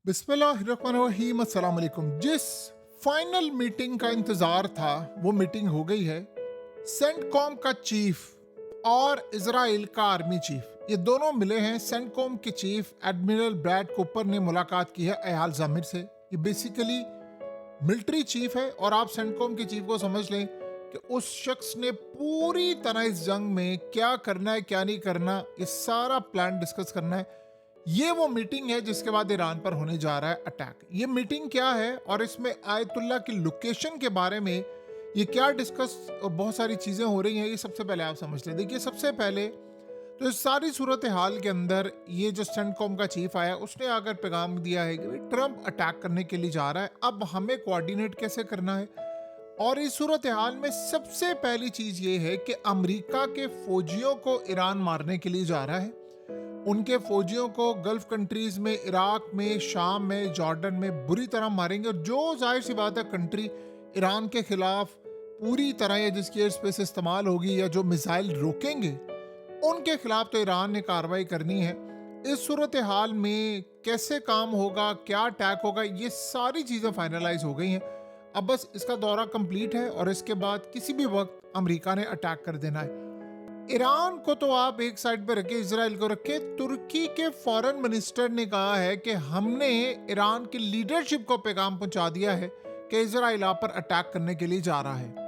बिस्मिल्लाहिर्रहमानिर्रहीम, अस्सलाम वालेकुम। जिस फाइनल मीटिंग का इंतजार था वो मीटिंग हो गई है। सेंटकॉम का चीफ और इजराइल का आर्मी चीफ ये दोनों मिले हैं। सेंटकॉम के चीफ एडमिरल ब्रैड कूपर ने मुलाकात की है एयाल जामिर से। ये बेसिकली मिलिट्री चीफ है और आप सेंटकॉम के चीफ को समझ लें कि उस शख्स ने पूरी तरह इस जंग में क्या करना है क्या नहीं करना ये सारा प्लान डिस्कस करना है। ये वो मीटिंग है जिसके बाद ईरान पर होने जा रहा है अटैक। ये मीटिंग क्या है और इसमें आयतुल्ला की लोकेशन के बारे में ये क्या डिस्कस और बहुत सारी चीजें हो रही हैं, ये सबसे पहले आप समझ लें। देखिए, सबसे पहले तो इस सारी सूरत हाल के अंदर ये जो सेंटकॉम का चीफ आया उसने आकर पैगाम दिया है कि भाई ट्रंप अटैक करने के लिए जा रहा है, अब हमें कोऑर्डिनेट कैसे करना है। और इस सूरत हाल में सबसे पहली चीज ये है कि अमेरिका के फौजियों को ईरान मारने के लिए जा रहा है। उनके फौजियों को गल्फ कंट्रीज में, इराक में, शाम में, जॉर्डन में बुरी तरह मारेंगे। और जो जाहिर सी बात है कंट्री ईरान के खिलाफ पूरी तरह या जिसकी एयर स्पेस इस्तेमाल होगी या जो मिसाइल रोकेंगे उनके खिलाफ तो ईरान ने कार्रवाई करनी है। इस सूरत हाल में कैसे काम होगा, क्या अटैक होगा, ये सारी चीज़ें फाइनलाइज हो गई हैं। अब बस इसका दौरा कंप्लीट है और इसके बाद किसी भी वक्त अमेरिका ने अटैक कर देना है। ईरान को तो आप एक साइड पे रखे, इजराइल को रखे। तुर्की के फॉरेन मिनिस्टर ने कहा है कि हमने ईरान की लीडरशिप को पैगाम पहुंचा दिया है कि इजराइल आप पर अटैक करने के लिए जा रहा है।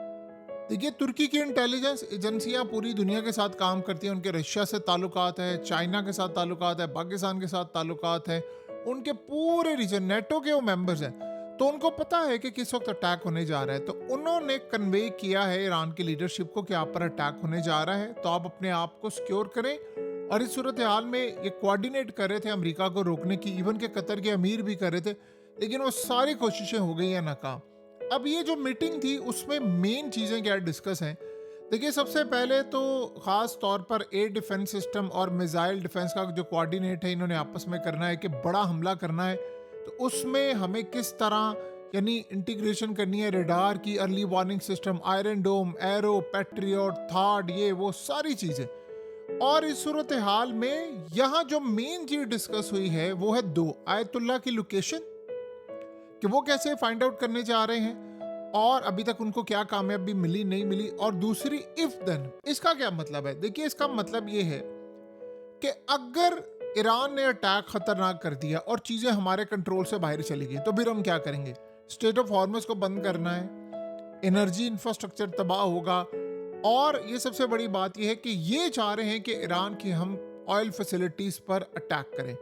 देखिए, तुर्की की इंटेलिजेंस एजेंसियां पूरी दुनिया के साथ काम करती हैं। उनके रशिया से ताल्लुकात है, चाइना के साथ ताल्लुकात है, पाकिस्तान के साथ ताल्लुकात है, उनके पूरे रीजन नेटो के वो मेंबर्स हैं। तो उनको पता है कि किस वक्त अटैक होने जा रहा है। तो उन्होंने कन्वे किया है ईरान की लीडरशिप को कि आप पर अटैक होने जा रहा है, तो आप अपने आप को सिक्योर करें। और इस सूरत हाल में ये कोऑर्डिनेट कर रहे थे अमेरिका को रोकने की, इवन के कतर के अमीर भी कर रहे थे, लेकिन वो सारी कोशिशें हो गई हैं नाकाम। अब ये जो मीटिंग थी उसमें मेन चीज़ें क्या डिस्कस हैं। देखिए, सबसे पहले तो ख़ास तौर पर एयर डिफेंस सिस्टम और मिसाइल डिफेंस का जो कोऑर्डिनेट है इन्होंने आपस में करना है कि बड़ा हमला करना है। तो उसमें हमें किस तरह यानी इंटीग्रेशन करनी है, रडार की, अर्ली वार्निंग सिस्टम, आयरन डोम, एरो, पैट्रियट, थार्ड, ये वो सारी चीज़ें। और इस सूरत हाल में यहाँ जो मेन चीज़ डिस्कस हुई है वो है दो, आयतुल्ला की लोकेशन कि वो कैसे फाइंड आउट करने जा रहे हैं और अभी तक उनको क्या कामयाबी मिली नहीं मिली, और दूसरी इफ देन। इसका क्या मतलब है? देखिए, इसका मतलब ये है कि अगर ईरान ने अटैक खतरनाक कर दिया और चीजें हमारे कंट्रोल से बाहर चली गई तो फिर हम क्या करेंगे? स्टेट ऑफ हॉर्मस को बंद करना है, एनर्जी इंफ्रास्ट्रक्चर तबाह होगा। और ये सबसे बड़ी बात यह है कि ये चाह रहे हैं कि ईरान की हम ऑयल फैसिलिटीज पर अटैक करें।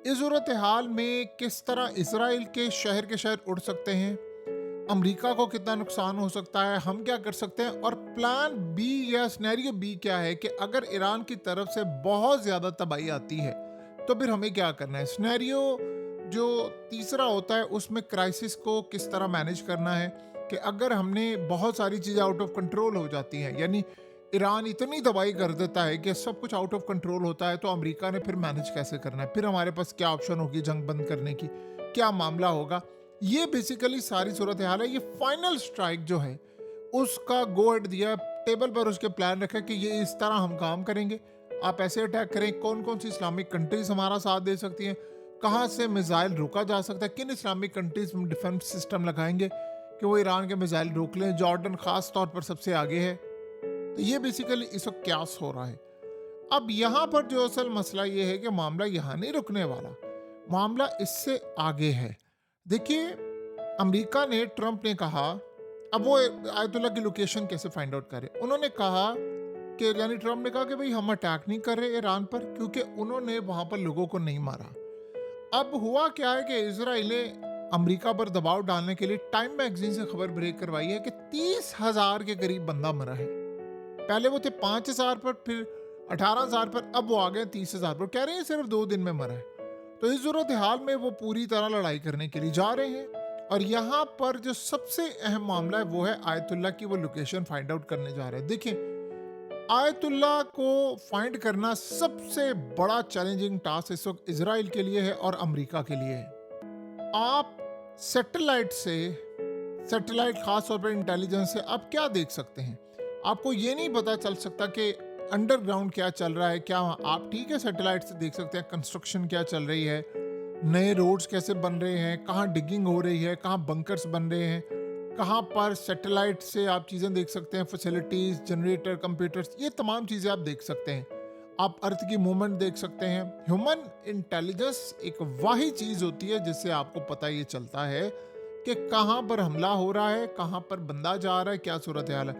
इस सूरत हाल में किस तरह इसराइल के शहर उड़ सकते हैं, अमेरिका को कितना नुकसान हो सकता है, हम क्या कर सकते हैं, और प्लान बी या सिनेरियो बी क्या है कि अगर ईरान की तरफ से बहुत ज़्यादा तबाही आती है तो फिर हमें क्या करना है। सिनेरियो जो तीसरा होता है उसमें क्राइसिस को किस तरह मैनेज करना है कि अगर हमने बहुत सारी चीज़ें आउट ऑफ कंट्रोल हो जाती हैं, यानी ईरान इतनी तबाही कर देता है कि सब कुछ आउट ऑफ कंट्रोल होता है, तो अमेरिका ने फिर मैनेज कैसे करना है, फिर हमारे पास क्या ऑप्शन होगी जंग बंद करने की, क्या मामला होगा। ये बेसिकली सारी सूरत हाल है। ये फाइनल स्ट्राइक जो है उसका गो हेड दिया, टेबल पर उसके प्लान रखा कि ये इस तरह हम काम करेंगे, आप ऐसे अटैक करें, कौन कौन सी इस्लामिक कंट्रीज हमारा साथ दे सकती हैं, कहाँ से मिसाइल रोका जा सकता है, किन इस्लामिक कंट्रीज में डिफेंस सिस्टम लगाएंगे कि वो ईरान के मिसाइल रोक लें। जॉर्डन खास तौर पर सबसे आगे है। तो ये बेसिकली इस वक्त क्या हो रहा है। अब यहाँ पर जो असल मसला ये है कि मामला यहाँ नहीं रुकने वाला, मामला इससे आगे है। देखिए, अमेरिका ने, ट्रंप ने कहा, अब वो आयतुल्ला की लोकेशन कैसे फाइंड आउट करे। उन्होंने कहा कि, यानी ट्रंप ने कहा कि भाई हम अटैक नहीं कर रहे ईरान पर क्योंकि उन्होंने वहां पर लोगों को नहीं मारा। अब हुआ क्या है कि इसराइल ने अमेरिका पर दबाव डालने के लिए टाइम मैगजीन से खबर ब्रेक करवाई है कि 30,000 के करीब बंदा मरा है। पहले वो थे 5,000 पर, फिर 18,000 पर, अब वो आ गए 30,000 पर। कह रहे हैं सिर्फ 2 दिन में मरा है। तो इस सूरत हाल में वो पूरी तरह लड़ाई करने के लिए जा रहे हैं। और यहाँ पर जो सबसे अहम मामला है वो है आयतुल्ला की वो लोकेशन फाइंड आउट करने जा रहे हैं। देखिए, आयतुल्ला को फाइंड करना सबसे बड़ा चैलेंजिंग टास्क इस वक्त इसराइल के लिए है और अमेरिका के लिए है। आप सैटेलाइट से, सैटेलाइट खास तौर पर इंटेलिजेंस से आप क्या देख सकते हैं? आपको ये नहीं पता चल सकता कि अंडरग्राउंड क्या चल रहा है, क्या आप ठीक है सैटेलाइट से देख सकते हैं कंस्ट्रक्शन क्या चल रही है, नए रोड्स कैसे बन रहे हैं, कहाँ डिगिंग हो रही है, कहाँ बंकर्स बन रहे हैं, कहाँ पर सैटेलाइट से आप चीज़ें देख सकते हैं, फैसिलिटीज़, जनरेटर, कंप्यूटर्स, ये तमाम चीज़ें आप देख सकते हैं। आप अर्थ की मूवमेंट देख सकते हैं। ह्यूमन इंटेलिजेंस एक वाही चीज़ होती है जिससे आपको पता ये चलता है कि कहाँ पर हमला हो रहा है, कहाँ पर बंदा जा रहा है, क्या सूरत हाल है।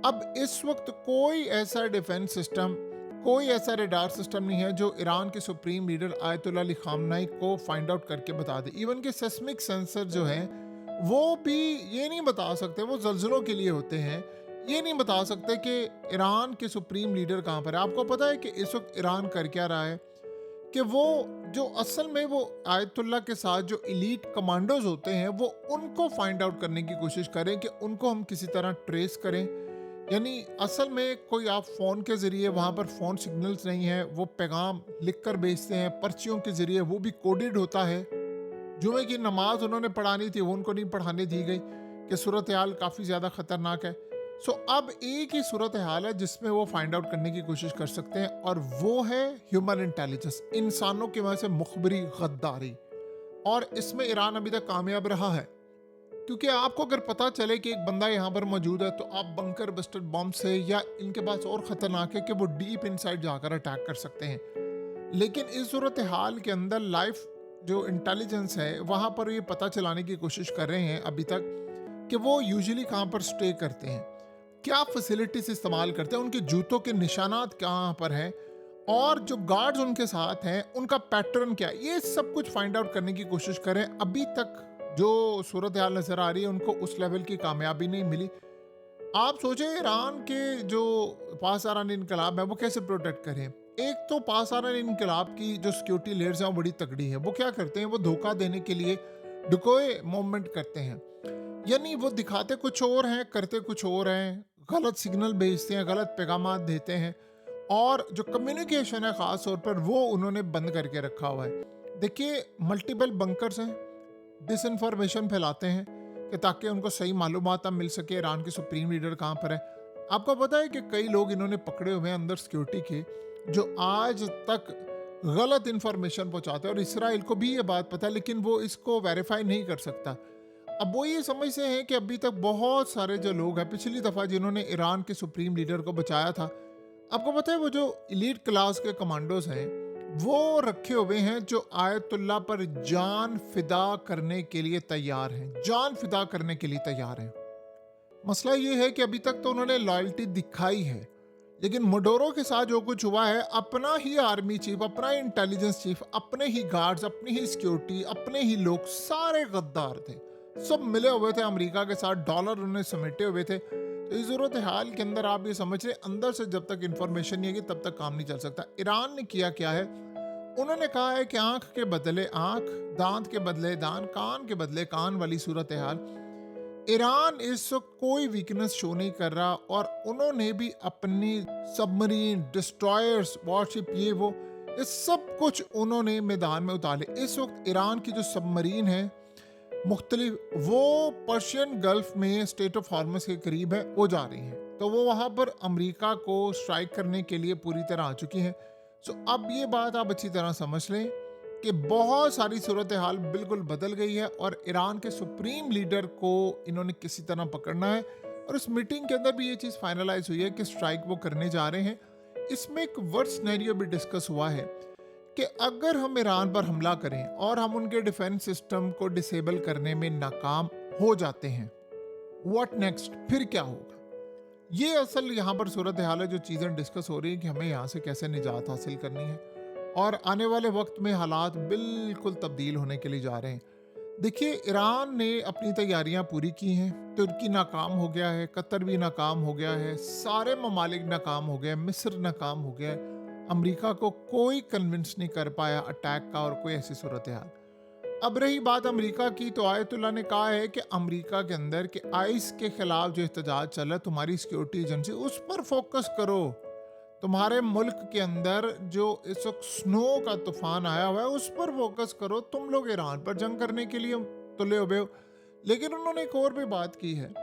अब इस वक्त कोई ऐसा डिफेंस सिस्टम, कोई ऐसा रडार सिस्टम नहीं है जो ईरान के सुप्रीम लीडर आयतुल्लाह अली खामनाई को फाइंड आउट करके बता दे। इवन के सेस्मिक सेंसर जो हैं वो भी ये नहीं बता सकते, वो जल्जलों के लिए होते हैं, ये नहीं बता सकते कि ईरान के सुप्रीम लीडर कहाँ पर है। आपको पता है कि इस वक्त ईरान कर क्या रहा है, कि वो जो असल में वो आयतुल्लाह के साथ जो इलीट कमांडोज होते हैं वो उनको फाइंड आउट करने की कोशिश करें कि उनको हम किसी तरह ट्रेस करें। यानी असल में कोई आप फ़ोन के ज़रिए, वहाँ पर फ़ोन सिग्नल्स नहीं है, वो पैगाम लिख कर भेजते हैं पर्चियों के ज़रिए, वो भी कोडेड होता है। जुमे की नमाज उन्होंने पढ़ानी थी, वो उनको नहीं पढ़ाने दी गई कि सूरत हाल काफ़ी ज़्यादा ख़तरनाक है। सो अब एक ही सूरत हाल है जिसमें वो फाइंड आउट करने की कोशिश कर सकते हैं, और वो है ह्यूमन इंटेलिजेंस, इंसानों की वजह से मुखबरी, गद्दारी। और इसमें ईरान अभी तक कामयाब रहा है, क्योंकि आपको अगर पता चले कि एक बंदा यहाँ पर मौजूद है तो आप बंकर बस्टर बम से, या इनके पास और ख़तरनाक है कि वो डीप इनसाइड जाकर अटैक कर सकते हैं। लेकिन इस सूरत हाल के अंदर लाइफ जो इंटेलिजेंस है वहाँ पर ये पता चलाने की कोशिश कर रहे हैं अभी तक कि वो यूजुअली कहाँ पर स्टे करते हैं, क्या फैसिलिटीज इस्तेमाल करते हैं, उनके जूतों के निशानात कहाँ पर हैं, और जो गार्ड्स उनके साथ हैं उनका पैटर्न क्या है, ये सब कुछ फाइंड आउट करने की कोशिश करें। अभी तक जो सूरत हाल नजर आ रही है उनको उस लेवल की कामयाबी नहीं मिली। आप सोचें ईरान के जो पासदारान इनकलाब है वो कैसे प्रोटेक्ट करें। एक तो पासदारान इनकलाब की जो सिक्योरिटी लेयर्स हैं वो बड़ी तगड़ी है। वो क्या करते हैं, वो धोखा देने के लिए डुकोए मूवमेंट करते हैं, यानी वो दिखाते कुछ और हैं, करते कुछ और हैं, गलत सिग्नल भेजते हैं, गलत पैगाम देते हैं, और जो कम्युनिकेशन है ख़ास तौर पर वो उन्होंने बंद करके रखा हुआ है। देखिए, मल्टीपल बंकर्स हैं, डिसइंफॉर्मेशन फैलाते हैं कि ताकि उनको सही मालूमात मिल सके ईरान के सुप्रीम लीडर कहाँ पर है। आपको पता है कि कई लोग इन्होंने पकड़े हुए हैं अंदर सिक्योरिटी के, जो आज तक गलत इंफॉर्मेशन पहुंचाते हैं, और इसराइल को भी ये बात पता है लेकिन वो इसको वेरीफाई नहीं कर सकता। अब वो ये समझते हैं कि अभी तक बहुत सारे जो लोग हैं, पिछली दफ़ा जिन्होंने ईरान के सुप्रीम लीडर को बचाया था, आपको पता है वो जो इलीट क्लास के कमांडोज हैं वो रखे हुए हैं जो आयतुल्लाह पर जान फिदा करने के लिए तैयार हैं, जान फिदा करने के लिए तैयार हैं। मसला ये है कि अभी तक तो उन्होंने लॉयल्टी दिखाई है, लेकिन मोडोरो के साथ जो कुछ हुआ है, अपना ही आर्मी चीफ, अपना ही इंटेलिजेंस चीफ, अपने ही गार्ड्स, अपनी ही सिक्योरिटी, अपने ही लोग, सारे गद्दार थे, सब मिले हुए थे अमेरिका के साथ, डॉलर उन्होंने समेटे हुए थे। तो इस सूरत हाल के अंदर आप ये समझ रहे, अंदर से जब तक इंफॉर्मेशन नहीं आएगी तब तक काम नहीं चल सकता। ईरान ने किया क्या है, उन्होंने कहा है कि आंख के बदले आंख, दांत के बदले दांत, कान के बदले कान वाली सूरत हाल। ईरान इस वक्त कोई वीकनेस शो नहीं कर रहा, और उन्होंने भी अपनी सबमरीन, डिस्ट्रॉयर्स, वॉरशिप, ये वो, ये सब कुछ उन्होंने मैदान में उतारे। इस वक्त ईरान की जो सबमरीन है मुख्तलिफ, वो पर्शियन गल्फ में स्टेट ऑफ हॉर्मस के करीब है, वो जा रही हैं, तो वो वहाँ पर अमेरिका को स्ट्राइक करने के लिए पूरी तरह आ चुकी हैं। सो अब ये बात आप अच्छी तरह समझ लें कि बहुत सारी सूरत हाल बिल्कुल बदल गई है, और ईरान के सुप्रीम लीडर को इन्होंने किसी तरह पकड़ना है। और इस मीटिंग के अंदर भी ये चीज़ फाइनलाइज हुई है कि स्ट्राइक वो करने जा रहे हैं। इसमें एक वर्स्ट सिनेरियो भी डिस्कस हुआ है कि अगर हम ईरान पर हमला करें और हम उनके डिफेंस सिस्टम को डिसेबल करने में नाकाम हो जाते हैं, व्हाट नेक्स्ट, फिर क्या होगा। ये असल यहाँ पर सूरत हाल है, जो चीज़ें डिस्कस हो रही हैं कि हमें यहाँ से कैसे निजात हासिल करनी है, और आने वाले वक्त में हालात बिल्कुल तब्दील होने के लिए जा रहे हैं। देखिए, ईरान ने अपनी तैयारियां पूरी की हैं, तुर्की नाकाम हो गया है, कतर भी नाकाम हो गया है, सारे ममालिक नाकाम हो गए, मिस्र नाकाम हो गया है, अमेरिका को कोई कन्विंस नहीं कर पाया अटैक का, और कोई ऐसी सूरत हाल। अब रही बात अमेरिका की, तो आयतुल्लाह ने कहा है कि अमेरिका के अंदर के आइस के खिलाफ जो एहतजाज चल रहा है, तुम्हारी सिक्योरिटी एजेंसी उस पर फोकस करो। तुम्हारे मुल्क के अंदर जो इस वक्त स्नो का तूफान आया हुआ है उस पर फोकस करो। तुम लोग ईरान पर जंग करने के लिए तुले हुए हो। लेकिन उन्होंने एक और भी बात की है।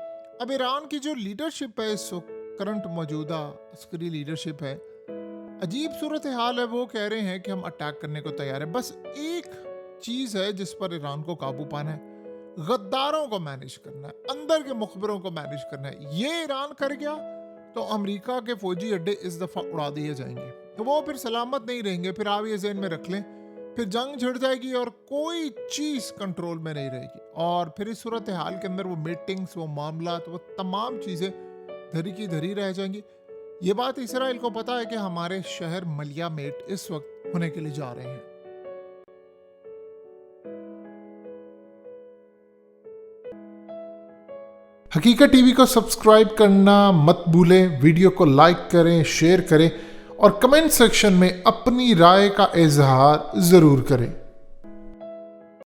अब ईरान की जो लीडरशिप है इस वक्त, करंट मौजूदा अस्करी लीडरशिप है, अजीब सूरत हाल है। वो कह रहे हैं कि हम अटैक करने को तैयार है, बस एक चीज है जिस पर ईरान को काबू पाना है, गद्दारों को मैनेज करना है, अंदर के मुखबिरों को मैनेज करना है। ये ईरान कर गया तो अमेरिका के फौजी अड्डे इस दफा उड़ा दिए जाएंगे, तो वो फिर सलामत नहीं रहेंगे। फिर आप ये ज़हन में रख लें, फिर जंग छिड़ जाएगी और कोई चीज़ कंट्रोल में नहीं रहेगी। और फिर इस सूरत हाल के अंदर वो मीटिंग्स, वो मामला, वो तमाम चीज़ें धरी की धरी रह जाएंगी। ये बात इसराइल को पता है कि हमारे शहर मलिया मेट इस वक्त होने के लिए जा रहे हैं। हकीकत टीवी को सब्सक्राइब करना मत भूलें, वीडियो को लाइक करें, शेयर करें और कमेंट सेक्शन में अपनी राय का इजहार ज़रूर करें।